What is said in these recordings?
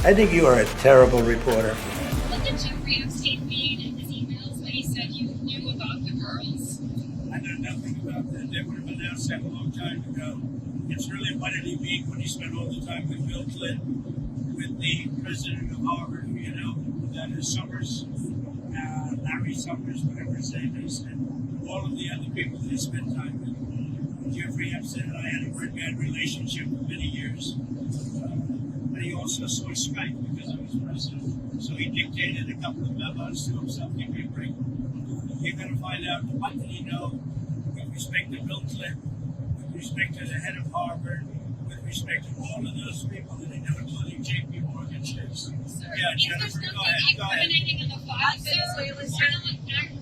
I think you are a terrible reporter. What did Jeffrey Epstein mean in his emails when he said you knew about the girls? I know nothing about that. They would have announced that a long time ago. It's really, what did he mean when he spent all the time with Bill Clinton, with the president of Harvard, that is Summers, Larry Summers, whatever his name is, and all of the other people that he spent time with. Jeffrey Epstein and I had a very bad relationship for many years. But he also saw Skype because I was president. So he dictated a couple of memos to himself. Give me a break. You're going to find out what did he know with respect to Bill Clinton, with respect to the head of Harvard, with respect to all of those people that he knew, including J.P. Morgan chicks. Yeah, Jennifer, go ahead. Go ahead. Incriminating in the files,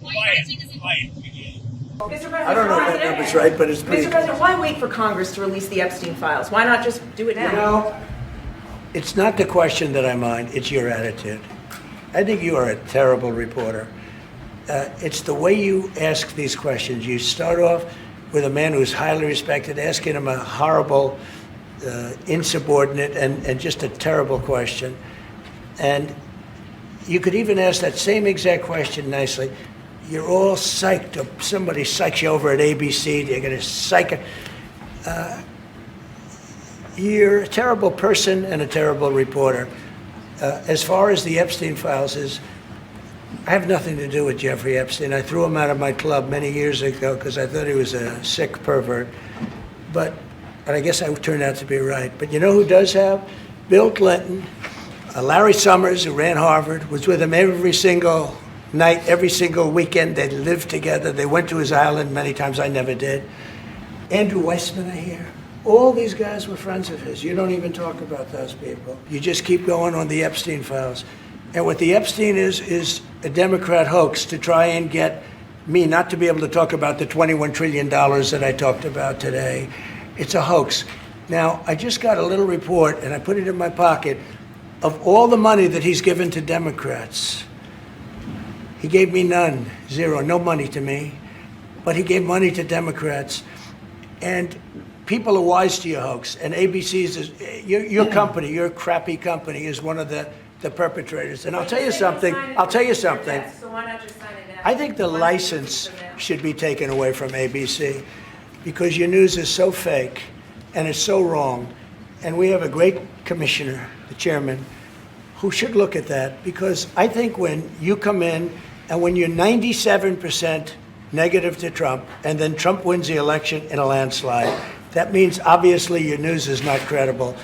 Quiet. Mr. President, I don't know if that number's right, but it's pretty Mr. President, why wait for Congress to release the Epstein files? Why not just do it now? You know, it's not the question that I mind, it's your attitude. I think you are a terrible reporter. It's the way you ask these questions. You start off with a man who's highly respected, asking him a horrible, insubordinate, and just a terrible question. And you could even ask that same exact question nicely. You're all psyched up. Somebody psychs you over at ABC. They're going to psych it. You're a terrible person and a terrible reporter. As far as the Epstein files is, I have nothing to do with Jeffrey Epstein. I threw him out of my club many years ago because I thought he was a sick pervert. And I guess I turned out to be right. But you know who does have? Bill Clinton, Larry Summers, who ran Harvard, was with him every single night, every single weekend. They lived together. They went to his island many times. I never did. Andrew Weissman, I hear. All these guys were friends of his. You don't even talk about those people. You just keep going on the Epstein files. And what the Epstein is a Democrat hoax to try and get me not to be able to talk about the $21 trillion that I talked about today. It's a hoax. Now, I just got a little report, and I put it in my pocket, of all the money that he's given to Democrats. He gave me none, zero, no money to me, but he gave money to Democrats. And people are wise to your hoax, and ABC's, your company, your crappy company, is one of the perpetrators. And I'll tell you something, So why not just sign it now? I think the license should be taken away from ABC because your news is so fake and it's so wrong. And we have a great commissioner, the chairman, who should look at that, because I think when you come in and when you're 97% negative to Trump and then Trump wins the election in a landslide, that means obviously your news is not credible.